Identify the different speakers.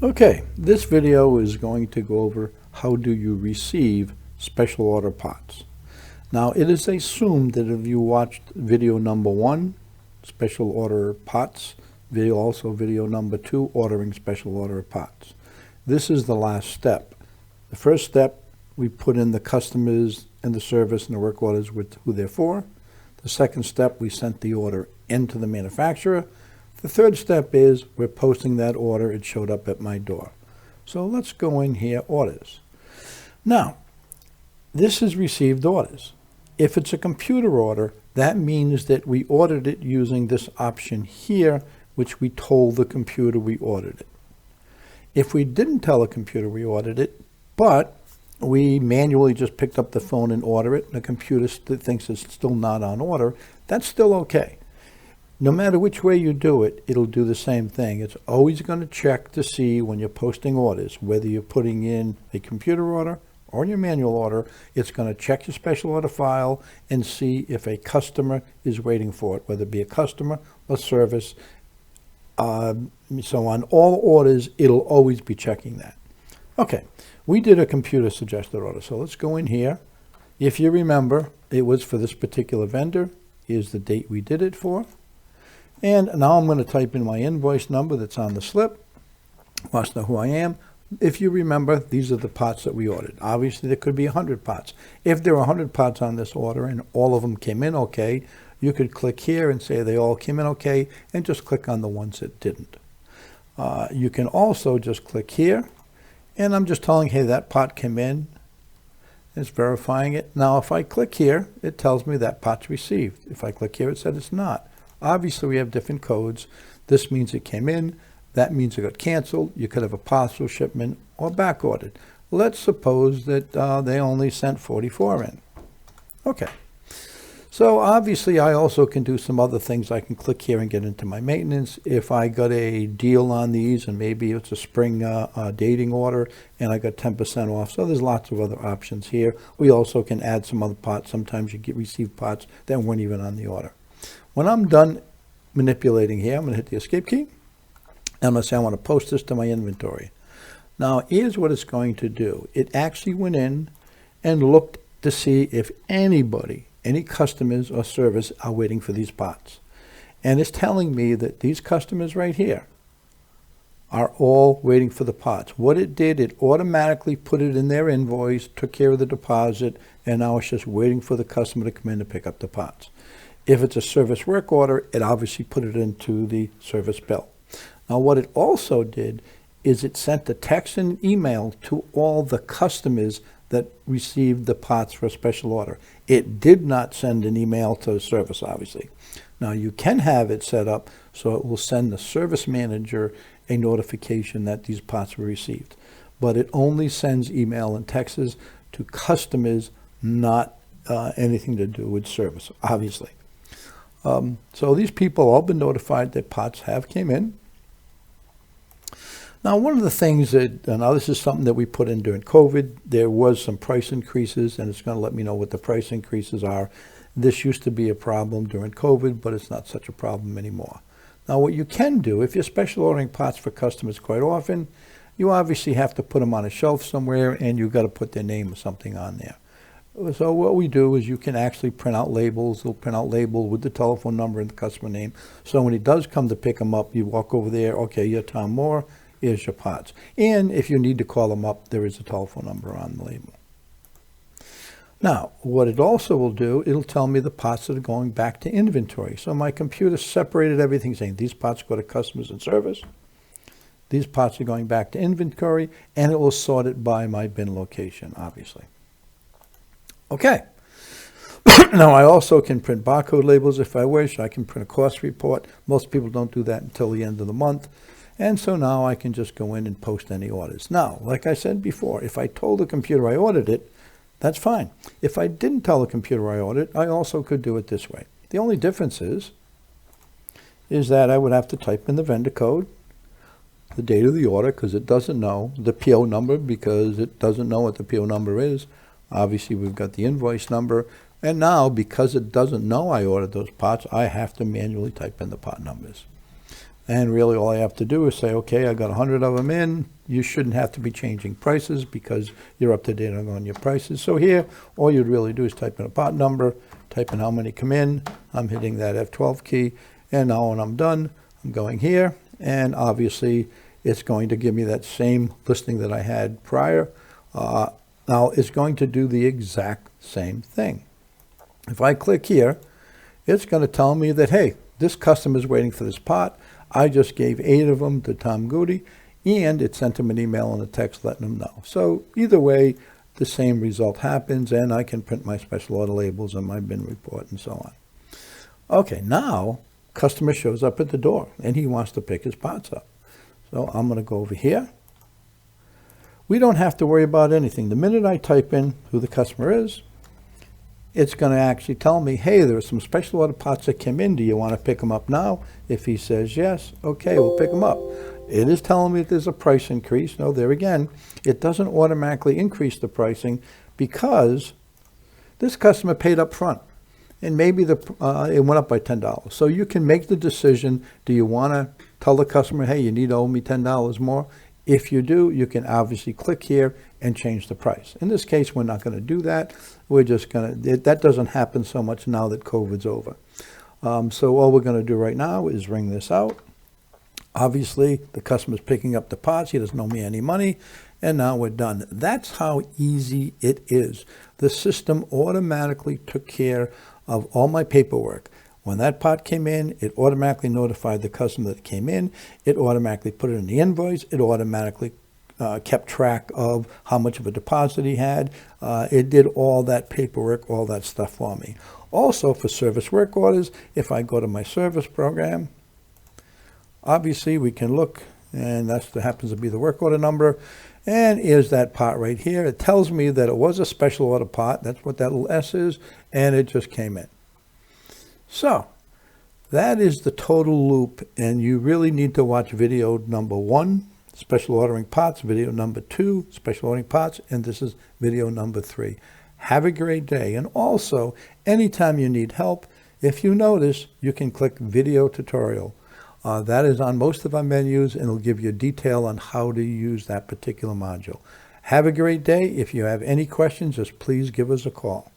Speaker 1: Okay, this video is going to go over how do you receive special order pots. Now, it is assumed that if you watched video number 1, special order pots, also video number 2, ordering special order pots. This is the last step. The first step, we put in the customers and the service and the work orders with who they're for. The second step, we sent the order into the manufacturer. The third step is we're posting that order. It showed up at my door. So let's go in here, orders. Now, this is received orders. If it's a computer order, that means that we ordered it using this option here, which we told the computer we ordered it. If we didn't tell the computer we ordered it, but we manually just picked up the phone and order it, and the computer thinks it's still not on order, that's still okay. No matter which way you do it, it'll do the same thing. It's always going to check to see when you're posting orders, whether you're putting in a computer order or your manual order, it's going to check your special order file and see if a customer is waiting for it, whether it be a customer or service. So on all orders, it'll always be checking that. Okay, we did a computer suggested order, so let's go in here. If you remember, it was for this particular vendor. Here's the date we did it for. And now I'm going to type in my invoice number that's on the slip. Wants to know who I am. If you remember, these are the pots that we ordered. Obviously, there could be 100 pots. If there are 100 pots on this order and all of them came in okay, you could click here and say they all came in okay, and just click on the ones that didn't. You can also just click here, and I'm just telling, hey, that pot came in. It's verifying it. Now, if I click here, it tells me that pot's received. If I click here, it said it's not. Obviously, we have different codes. This means it came in. That means it got canceled. You could have a partial shipment or back ordered. Let's suppose that they only sent 44 in. Okay. So obviously, I also can do some other things. I can click here and get into my maintenance. If I got a deal on these, and maybe it's a spring dating order, and I got 10% off. So there's lots of other options here. We also can add some other pots. Sometimes you receive pots that weren't even on the order. When I'm done manipulating here, I'm going to hit the escape key. And I'm going to say I want to post this to my inventory. Now, here's what it's going to do. It actually went in and looked to see if anybody, any customers or service are waiting for these pots. And it's telling me that these customers right here are all waiting for the pots. What it did, it automatically put it in their invoice, took care of the deposit, and now it's just waiting for the customer to come in to pick up the pots. If it's a service work order, it obviously put it into the service bill. Now, what it also did is it sent a text and email to all the customers that received the pots for a special order. It did not send an email to the service, obviously. Now, you can have it set up so it will send the service manager a notification that these pots were received. But it only sends email and texts to customers, not anything to do with service, obviously. So these people all been notified that pots have came in. Now, one of the things that, now this is something that we put in during COVID, there was some price increases, and it's going to let me know what the price increases are. This used to be a problem during COVID, but it's not such a problem anymore. Now, what you can do, if you're special ordering pots for customers quite often, you obviously have to put them on a shelf somewhere, and you've got to put their name or something on there. So what we do is you can actually print out labels. They'll print out label with the telephone number and the customer name. So when he does come to pick them up, you walk over there, okay, you're Tom Moore, here's your pots. And if you need to call them up, there is a telephone number on the label. Now, what it also will do, it'll tell me the pots that are going back to inventory. So my computer separated everything, saying these pots go to customers and service. These pots are going back to inventory, and it will sort it by my bin location, obviously. Okay. Now, I also can print barcode labels if I wish. I can print a cost report. Most people don't do that until the end of the month. And so now I can just go in and post any orders. Now, like I said before, if I told the computer I ordered it, that's fine. If I didn't tell the computer I ordered it, I also could do it this way. The only difference is that I would have to type in the vendor code, the date of the order, because it doesn't know, the PO number, because it doesn't know what the PO number is. Obviously, we've got the invoice number. And now, because it doesn't know I ordered those pots, I have to manually type in the pot numbers. And really all I have to do is say, okay, I got 100 of them in. You shouldn't have to be changing prices because you're up to date on your prices. So here, all you'd really do is type in a part number, type in how many come in. I'm hitting that F12 key. And now when I'm done, I'm going here. And obviously, it's going to give me that same listing that I had prior. Now, it's going to do the exact same thing. If I click here, it's going to tell me that, hey, this customer is waiting for this part. I just gave 8 of them to Tom Goody, and it sent him an email and a text letting him know. So either way, the same result happens, and I can print my special order labels and my bin report and so on. Okay, now customer shows up at the door, and he wants to pick his parts up. So I'm going to go over here. We don't have to worry about anything. The minute I type in who the customer is, it's going to actually tell me, hey, there are some special order parts that came in. Do you want to pick them up now? If he says yes, okay, we'll pick them up. It is telling me that there's a price increase. No, there again, it doesn't automatically increase the pricing because this customer paid up front. And maybe it went up by $10. So you can make the decision, do you want to tell the customer, hey, you need to owe me $10 more? If you do, you can obviously click here and change the price. In this case, we're not going to do that. We're just going to, that doesn't happen so much now that COVID's over. So all we're going to do right now is ring this out. Obviously, the customer's picking up the parts. He doesn't owe me any money. And now we're done. That's how easy it is. The system automatically took care of all my paperwork. When that part came in, it automatically notified the customer that it came in. It automatically put it in the invoice. It automatically kept track of how much of a deposit he had. It did all that paperwork, all that stuff for me. Also, for service work orders, if I go to my service program, obviously we can look, and that happens to be the work order number. And here's that part right here. It tells me that it was a special order part. That's what that little S is, and it just came in. So that is the total loop, and you really need to watch video number 1, special ordering parts, video number 2, special ordering parts, and this is video number 3. Have a great day. And also, anytime you need help, if you notice, you can click video tutorial. That is on most of our menus, and it'll give you detail on how to use that particular module. Have a great day. If you have any questions, just please give us a call.